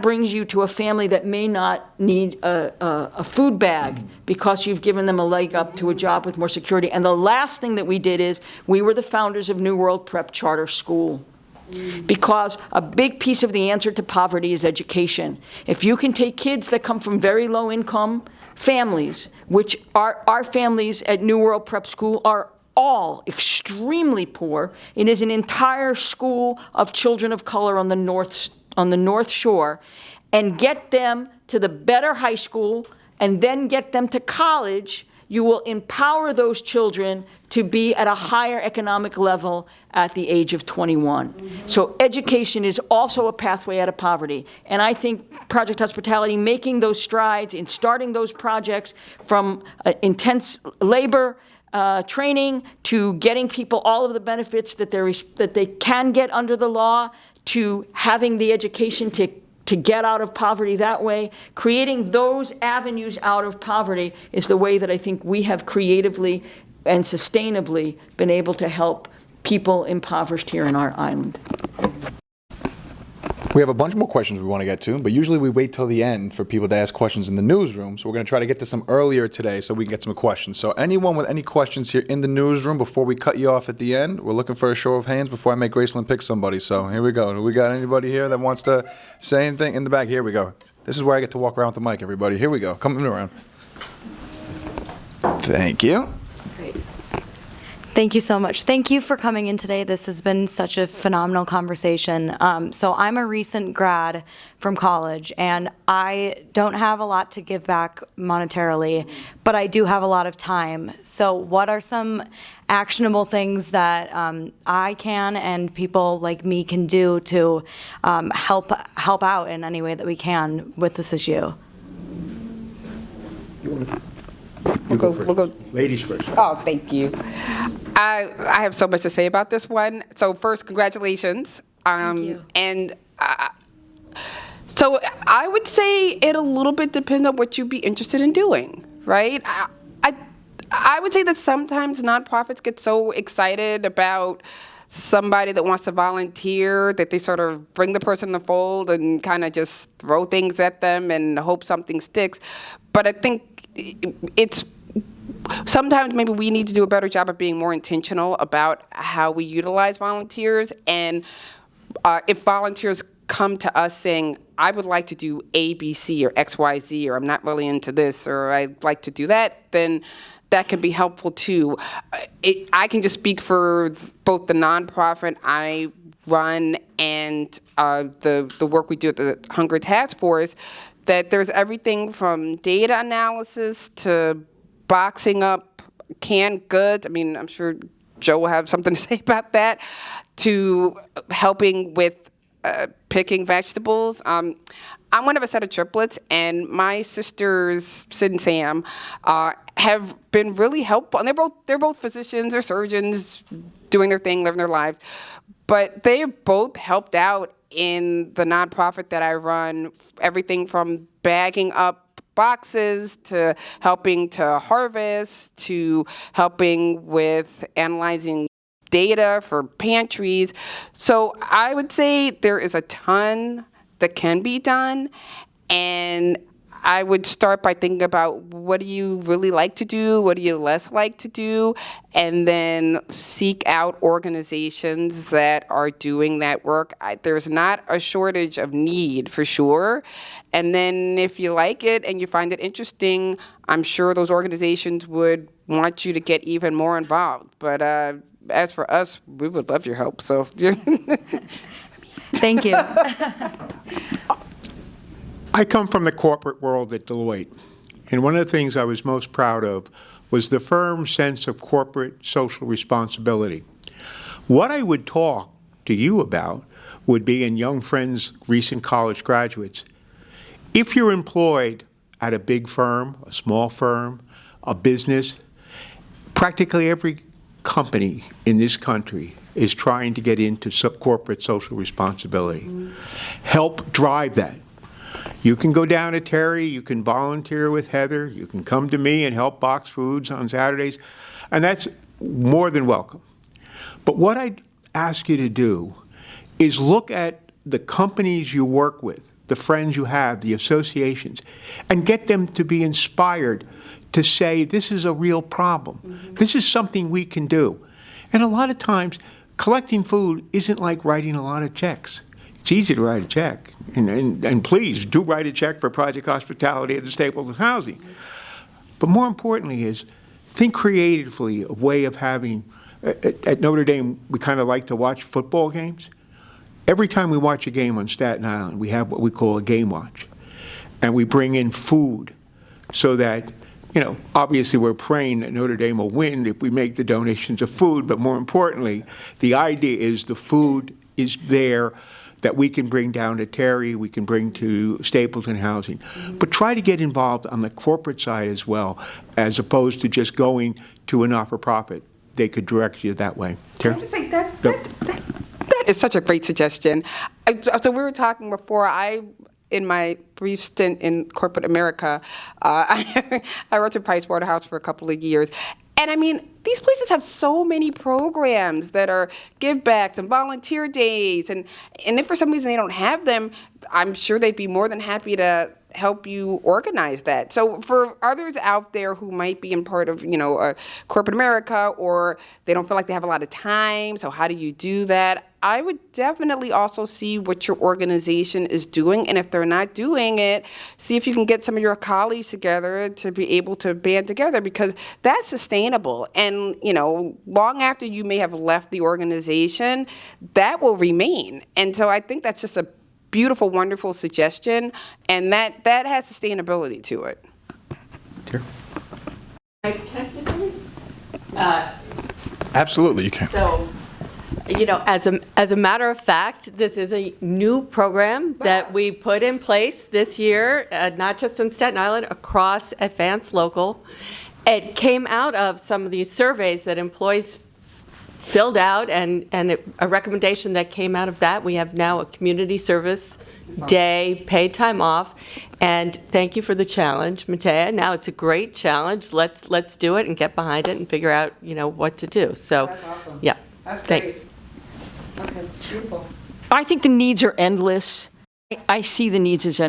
brings you to a family that may not need a food bag because you've given them a leg up to a job with more security. And the last thing that we did is we were the founders of New World Prep Charter School. Because a big piece of the answer to poverty is education. If you can take kids that come from very low income families, which our families at New World Prep School are all extremely poor. It is an entire school of children of color on the North Shore, and get them to the better high school and then get them to college, you will empower those children to be at a higher economic level at the age of 21. So education is also a pathway out of poverty. And I think Project Hospitality, making those strides in starting those projects from intense labor training to getting people all of the benefits that they can get under the law, to having the education to get out of poverty that way, creating those avenues out of poverty is the way that I think we have creatively and sustainably been able to help people impoverished here in our island. We have a bunch more questions we want to get to, but usually we wait till the end for people to ask questions in the newsroom. So we're going to try to get to some earlier today so we can get some questions. So anyone with any questions here in the newsroom before we cut you off at the end, we're looking for a show of hands before I make Graceland pick somebody. So here we go. Do we got anybody here that wants to say anything? In the back, here we go. This is where I get to walk around with the mic, everybody. Here we go. Coming around. Thank you. Thank you so much. Thank you for coming in today. This has been such a phenomenal conversation. So I'm a recent grad from college, and I don't have a lot to give back monetarily, but I do have a lot of time. So what are some actionable things that I can and people like me can do to help out in any way that we can with this issue? We'll go. Ladies first. Oh, thank you. I have so much to say about this one. So first, congratulations. Thank you. And so I would say it a little bit depends on what you'd be interested in doing, right? I would say that sometimes nonprofits get so excited about somebody that wants to volunteer that they sort of bring the person in the fold and kind of just throw things at them and hope something sticks. But I think it's sometimes maybe we need to do a better job of being more intentional about how we utilize volunteers. And if volunteers come to us saying, I would like to do A, B, C, or X, Y, Z, or I'm not really into this, or I'd like to do that, then that can be helpful too. I can just speak for both the nonprofit I run and the work we do at the Hunger Task Force, that there's everything from data analysis to boxing up canned goods. I mean, I'm sure Joe will have something to say about that, to helping with picking vegetables. I'm one of a set of triplets, and my sisters, Sid and Sam, have been really helpful. And they're both physicians or surgeons doing their thing, living their lives. But they have both helped out in the nonprofit that I run, everything from bagging up boxes to helping to harvest to helping with analyzing data for pantries. So I would say there is a ton that can be done, and I would start by thinking about what do you really like to do, what do you less like to do, and then seek out organizations that are doing that work. There's not a shortage of need, for sure. And then if you like it and you find it interesting, I'm sure those organizations would want you to get even more involved. But as for us, we would love your help. So, Thank you. I come from the corporate world at Deloitte, and one of the things I was most proud of was the firm sense of corporate social responsibility. What I would talk to you about would be, and young friends, recent college graduates, if you're employed at a big firm, a small firm, a business, practically every company in this country is trying to get into corporate social responsibility. Help drive that. You can go down to Terry, you can volunteer with Heather, you can come to me and help box foods on Saturdays, and that's more than welcome. But what I'd ask you to do is look at the companies you work with, the friends you have, the associations, and get them to be inspired to say, this is a real problem. This is something we can do. And a lot of times, collecting food isn't like writing a lot of checks. It's easy to write a check. And please do write a check for Project Hospitality and the Stapleton Housing. But more importantly is, think creatively a way of having, at Notre Dame, we kind of like to watch football games. Every time we watch a game on Staten Island, we have what we call a game watch. And we bring in food so that, obviously we're praying that Notre Dame will win if we make the donations of food, but more importantly, the idea is the food is there that we can bring down to Terry, we can bring to Stapleton Housing. But try to get involved on the corporate side as well, as opposed to just going to a not-for-profit. They could direct you that way. Terry? Can I just say, that is such a great suggestion. So we were talking before, in my brief stint in corporate America, I worked at Pricewaterhouse for a couple of years. And I mean, these places have so many programs that are give backs and volunteer days. And if for some reason they don't have them, I'm sure they'd be more than happy to help you organize that. So for others out there who might be in part of, corporate America, or they don't feel like they have a lot of time, so how do you do that? I would definitely also see what your organization is doing, and if they're not doing it, see if you can get some of your colleagues together to be able to band together, because that's sustainable. And, long after you may have left the organization, that will remain. And so I think that's just a beautiful, wonderful suggestion, and that has sustainability to it. Sure. Can I say something? Absolutely, you can. So, as a matter of fact, this is a new program that we put in place this year, not just in Staten Island, across Advanced Local. It came out of some of these surveys that employees filled out, and a recommendation that came out of that. We have now a community service day, paid time off, and thank you for the challenge, Matea. Now it's a great challenge. Let's do it and get behind it and figure out, what to do. So, That's awesome. Yeah. That's great. Thanks. Okay, beautiful. I think the needs are endless. I see the needs as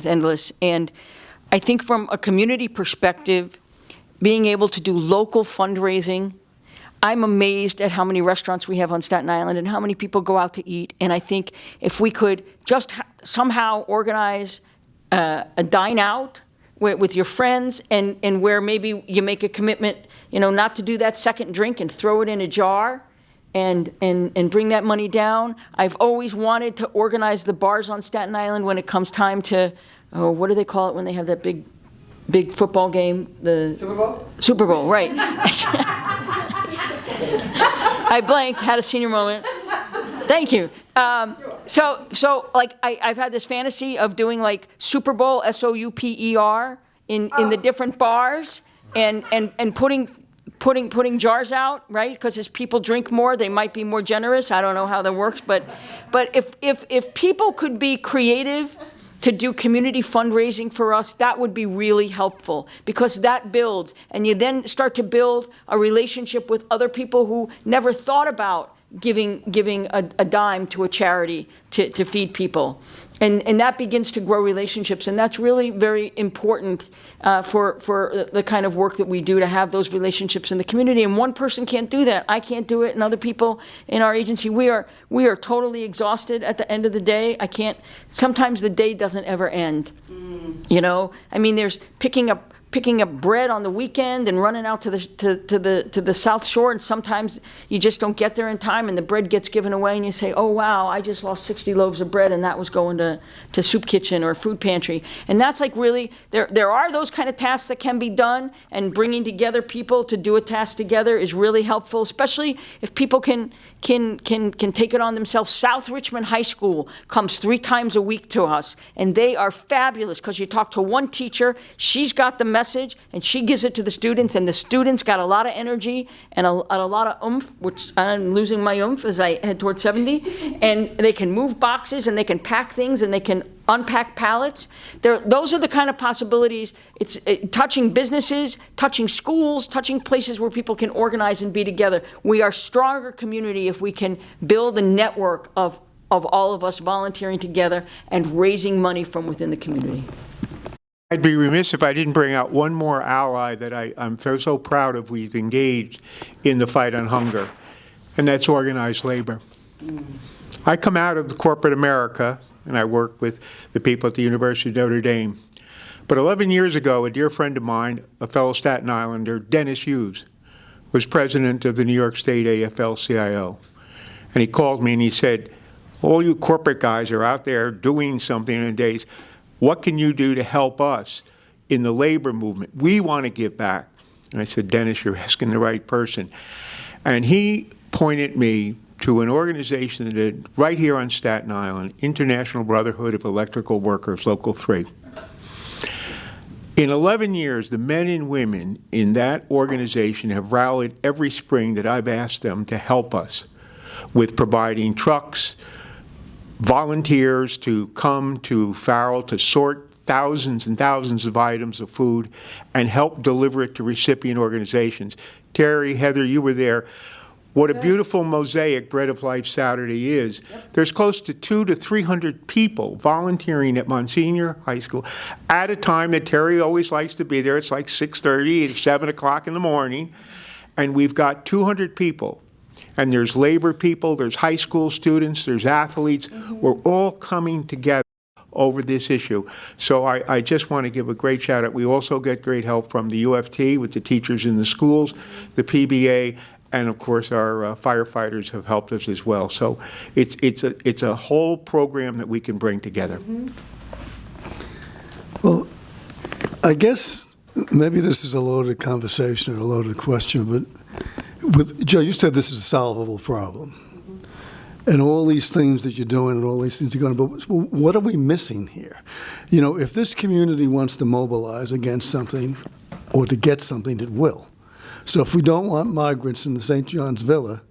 endless, and I think from a community perspective, being able to do local fundraising, I'm amazed at how many restaurants we have on Staten Island and how many people go out to eat. And I think if we could just somehow organize a dine out with your friends, and where maybe you make a commitment, not to do that second drink and throw it in a jar and bring that money down. I've always wanted to organize the bars on Staten Island when it comes time to, what do they call it when they have that big football game? The Super Bowl? Super Bowl, right. I blanked, had a senior moment. Thank you. So I've had this fantasy of doing like Super Bowl, SOUPER, in the different bars, and putting jars out, right? Because as people drink more, they might be more generous. I don't know how that works, but if people could be creative to do community fundraising for us, that would be really helpful, because that builds, and you then start to build a relationship with other people who never thought about giving a dime to a charity to feed people. And that begins to grow relationships, and that's really very important for the kind of work that we do, to have those relationships in the community. And one person can't do that. I can't do it, and other people in our agency, we are totally exhausted at the end of the day. Sometimes the day doesn't ever end. I mean, there's picking up bread on the weekend and running out to the South Shore, and sometimes you just don't get there in time, and the bread gets given away, and you say, oh wow, I just lost 60 loaves of bread, and that was going to soup kitchen or food pantry. And that's like really, there are those kind of tasks that can be done, and bringing together people to do a task together is really helpful, especially if people can take it on themselves. South Richmond High School comes 3 times a week to us, and they are fabulous, because you talk to one teacher, she's got the message, and she gives it to the students, and the students got a lot of energy and a lot of oomph, which I'm losing my oomph as I head towards 70, and they can move boxes, and they can pack things, and they can unpack pallets. Those are the kind of possibilities. It's touching businesses, touching schools, touching places where people can organize and be together. We are a stronger community if we can build a network of all of us volunteering together and raising money from within the community. I'd be remiss if I didn't bring out one more ally that I'm so proud of we've engaged in the fight on hunger, and that's organized labor. I come out of corporate America, and I work with the people at the University of Notre Dame. But 11 years ago, a dear friend of mine, a fellow Staten Islander, Dennis Hughes, was president of the New York State AFL-CIO. And he called me and he said, all you corporate guys are out there doing something in the days. What can you do to help us in the labor movement? We want to give back. And I said, Dennis, you're asking the right person. And he pointed me to an organization that right here on Staten Island, International Brotherhood of Electrical Workers, Local 3. In 11 years, the men and women in that organization have rallied every spring that I've asked them to help us with providing trucks, volunteers to come to Farrell to sort thousands and thousands of items of food and help deliver it to recipient organizations. Terry, Heather, you were there. What a beautiful mosaic Bread of Life Saturday is. There's close to 200 to 300 people volunteering at Monsignor High School at a time that Terry always likes to be there. It's like 6:30 and 7 o'clock in the morning. And we've got 200 people. And there's labor people, there's high school students, there's athletes. We're all coming together over this issue. So I just want to give a great shout out. We also get great help from the UFT with the teachers in the schools, the PBA, and of course our firefighters have helped us as well. So it's a whole program that we can bring together. Well, I guess maybe this is a loaded conversation or a loaded question, but with Joe, you said this is a solvable problem. And all these things that you're doing and all these things you're going to, but what are we missing here? You know, if this community wants to mobilize against something, or to get something that will. So if we don't want migrants in the St. John's Villa,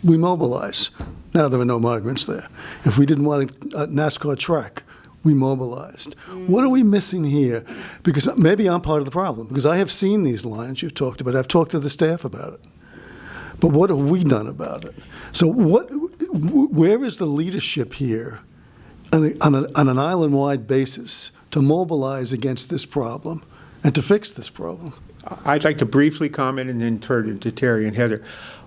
we mobilize. Now there are no migrants there. If we didn't want a NASCAR track, we mobilized. What are we missing here? Because maybe I'm part of the problem, because I have seen these lines you've talked about. I've talked to the staff about it. But what have we done about it? So where is the leadership here on an island-wide basis to mobilize against this problem and to fix this problem? I'd like to briefly comment and then turn it to Terry and Heather.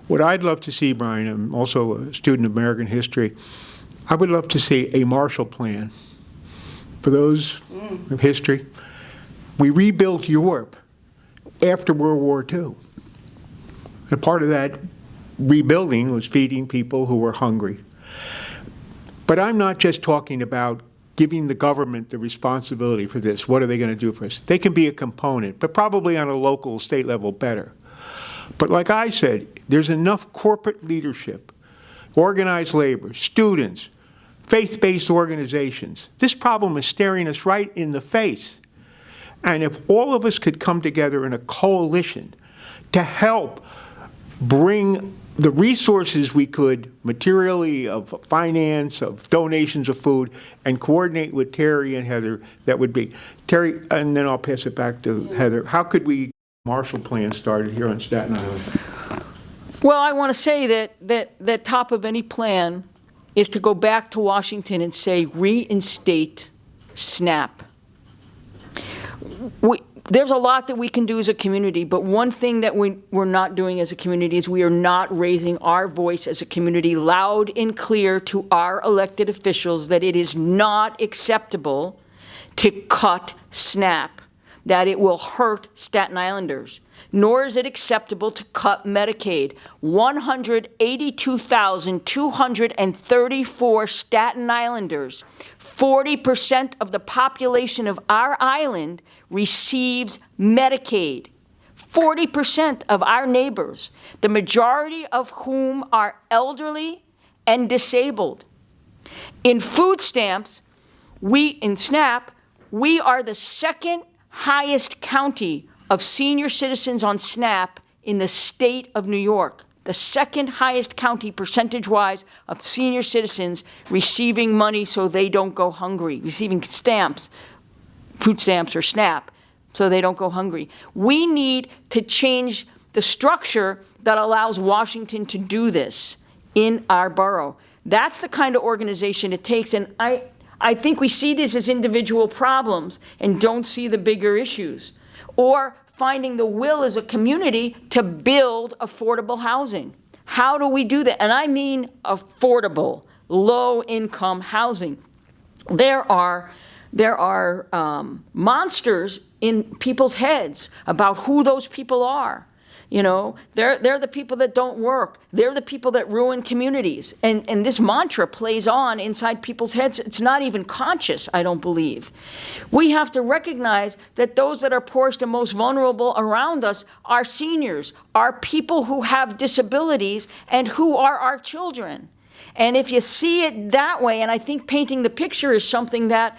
What I'd love to see, Brian, I'm also a student of American history, I would love to see a Marshall Plan. For those of history, we rebuilt Europe after World War II. And part of that rebuilding was feeding people who were hungry. But I'm not just talking about giving the government the responsibility for this. What are they going to do for us? They can be a component, but probably on a local, state level better. But like I said, there's enough corporate leadership, organized labor, students, faith-based organizations. This problem is staring us right in the face. And if all of us could come together in a coalition to help bring the resources we could, materially, of finance, of donations of food, and coordinate with Terry and Heather, that would be. Terry, and then I'll pass it back to Heather. How could we Marshall Plan started here on Staten Island? Well, I want to say that top of any plan is to go back to Washington and say, reinstate SNAP. There's a lot that we can do as a community, but one thing that we're not doing as a community is we are not raising our voice as a community loud and clear to our elected officials that it is not acceptable to cut SNAP, that it will hurt Staten Islanders. Nor is it acceptable to cut Medicaid. 182,234 Staten Islanders, 40% of the population of our island, receives Medicaid. 40% of our neighbors, the majority of whom are elderly and disabled. In food stamps, in SNAP, we are the second highest county of senior citizens on SNAP in the state of New York, the second highest county percentage-wise of senior citizens receiving money so they don't go hungry, receiving stamps, food stamps or SNAP, so they don't go hungry. We need to change the structure that allows Washington to do this in our borough. That's the kind of organization it takes, and I think we see these as individual problems and don't see the bigger issues. Or finding the will as a community to build affordable housing. How do we do that? And I mean affordable, low-income housing. There are monsters in people's heads about who those people are. You know, they're the people that don't work. They're the people that ruin communities. And this mantra plays on inside people's heads. It's not even conscious, I don't believe. We have to recognize that those that are poorest and most vulnerable around us are seniors, are people who have disabilities, and who are our children. And if you see it that way, and I think painting the picture is something that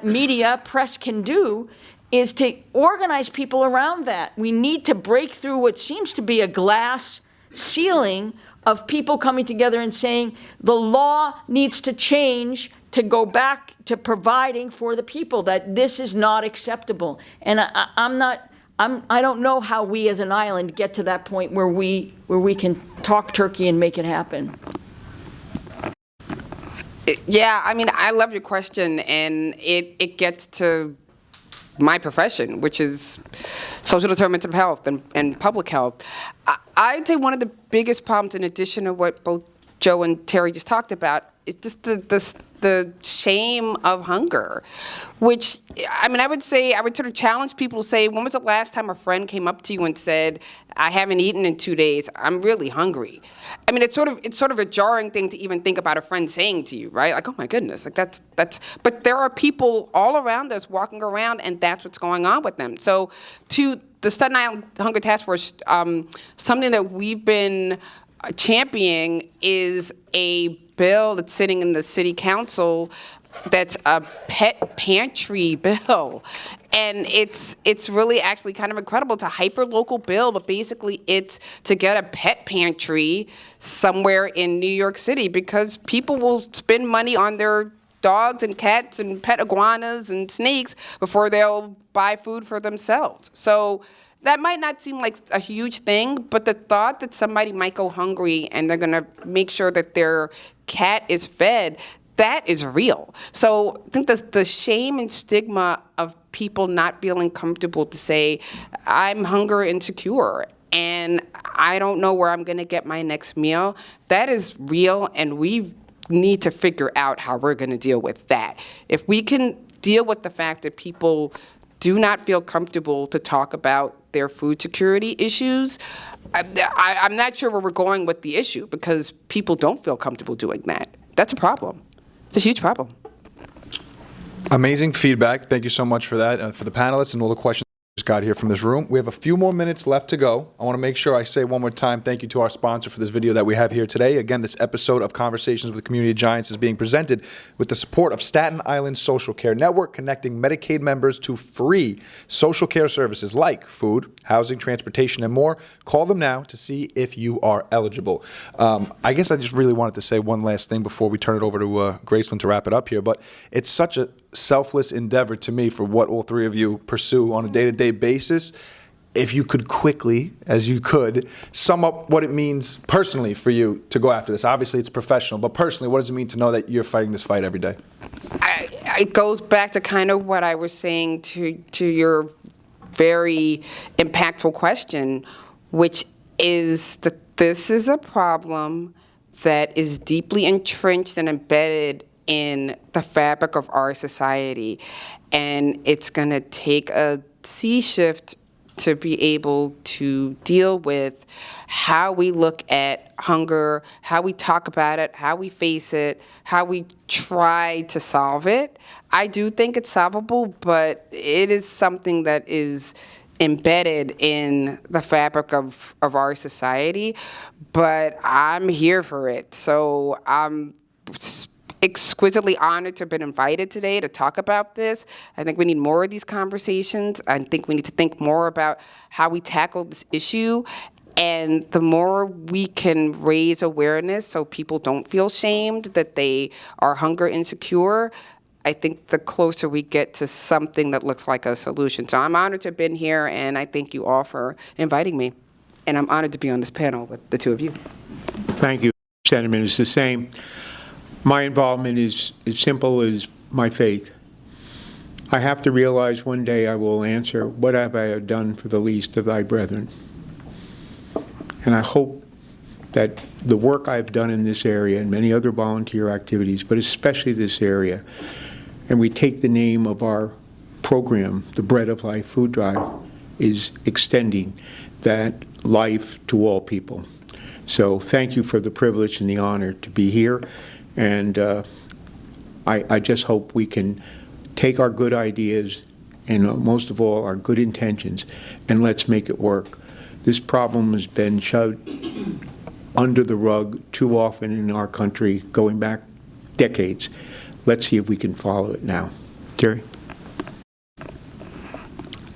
media, press can do, is to organize people around that. We need to break through what seems to be a glass ceiling of people coming together and saying the law needs to change to go back to providing for the people, that this is not acceptable. And I don't know how we as an island get to that point where we can talk turkey and make it happen. Yeah, I mean, I love your question, and it gets to my profession, which is social determinants of health and public health. I'd say one of the biggest problems, in addition to what both Joe and Terry just talked about, is just the shame of hunger, which, I mean, I would sort of challenge people to say, when was the last time a friend came up to you and said, I haven't eaten in 2 days, I'm really hungry? I mean, it's sort of a jarring thing to even think about a friend saying to you, right? Like, oh my goodness, like that's, but there are people all around us walking around, and that's what's going on with them. So to the Staten Island Hunger Task Force, something that we've been championing is a bill that's sitting in the city council that's a pet pantry bill. And it's really actually kind of incredible. It's a hyper-local bill, but basically it's to get a pet pantry somewhere in New York City because people will spend money on their dogs and cats and pet iguanas and snakes before they'll buy food for themselves. So that might not seem like a huge thing, but the thought that somebody might go hungry and they're going to make sure that their cat is fed, that is real. So I think the shame and stigma of people not feeling comfortable to say, I'm hunger insecure and I don't know where I'm going to get my next meal, that is real, and we need to figure out how we're going to deal with that. If we can deal with the fact that people do not feel comfortable to talk about their food security issues, I'm not sure where we're going with the issue because people don't feel comfortable doing that. That's a problem. It's a huge problem. Amazing feedback. Thank you so much for that, for the panelists and all the questions we just got here from this room. We have a few more minutes left to go. I want to make sure I say one more time thank you to our sponsor for this video that we have here today. Again, this episode of Conversations with Community Giants is being presented with the support of Staten Island Social Care Network, connecting Medicaid members to free social care services like food, housing, transportation, and more. Call them now to see if you are eligible. I guess I just really wanted to say one last thing before we turn it over to Graceland to wrap it up here, but it's such a selfless endeavor to me for what all three of you pursue on a day-to-day basis. If you could quickly, as you could, sum up what it means personally for you to go after this. Obviously, it's professional, but personally, what does it mean to know that you're fighting this fight every day? It goes back to kind of what I was saying to your very impactful question, which is that this is a problem that is deeply entrenched and embedded in the fabric of our society. And it's going to take a sea shift to be able to deal with how we look at hunger, how we talk about it, how we face it, how we try to solve it. I do think it's solvable, but it is something that is embedded in the fabric of our society. But I'm here for it. So I'm exquisitely honored to have been invited today to talk about this. I think we need more of these conversations. I think we need to think more about how we tackle this issue. And the more we can raise awareness so people don't feel shamed that they are hunger insecure, I think the closer we get to something that looks like a solution. So I'm honored to have been here, and I thank you all for inviting me. And I'm honored to be on this panel with the two of you. Thank you. Sentiment is the same. My involvement is as simple as my faith. I have to realize one day I will answer, what have I done for the least of thy brethren? And I hope that the work I've done in this area and many other volunteer activities, but especially this area, and we take the name of our program, the Bread of Life Food Drive, is extending that life to all people. So thank you for the privilege and the honor to be here. And I just hope we can take our good ideas and most of all our good intentions and let's make it work. This problem has been shoved under the rug too often in our country, going back decades. Let's see if we can follow it now. Jerry?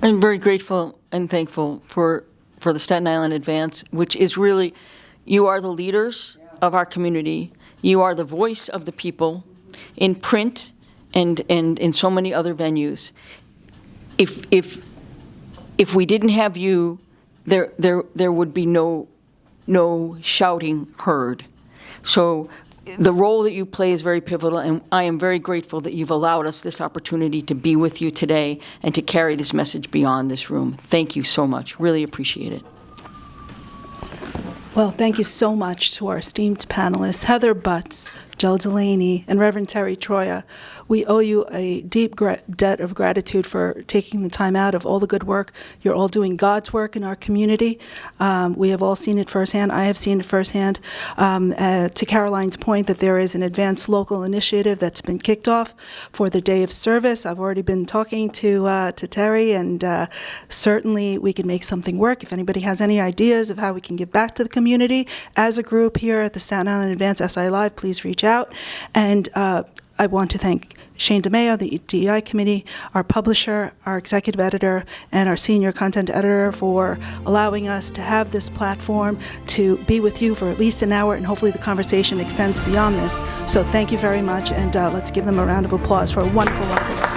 I'm very grateful and thankful for the Staten Island Advance, which is really, you are the leaders of our community. You are the voice of the people in print and in so many other venues. If we didn't have you, there would be no shouting heard. So the role that you play is very pivotal, and I am very grateful that you've allowed us this opportunity to be with you today and to carry this message beyond this room. Thank you so much. Really appreciate it. Well, thank you so much to our esteemed panelists, Heather Butts, Joe Delaney, and Reverend Terry Troia. We owe you a deep debt of gratitude for taking the time out of all the good work. You're all doing God's work in our community. We have all seen it firsthand. I have seen it firsthand. To Caroline's point that there is an advanced local initiative that's been kicked off for the day of service. I've already been talking to Terry, and certainly we can make something work. If anybody has any ideas of how we can give back to the community as a group here at the Staten Island Advance SI Live, please reach out. And I want to thank Shane DeMeo, the DEI committee, our publisher, our executive editor, and our senior content editor for allowing us to have this platform to be with you for at least an hour, and hopefully the conversation extends beyond this. So thank you very much, and let's give them a round of applause for a wonderful, wonderful discussion.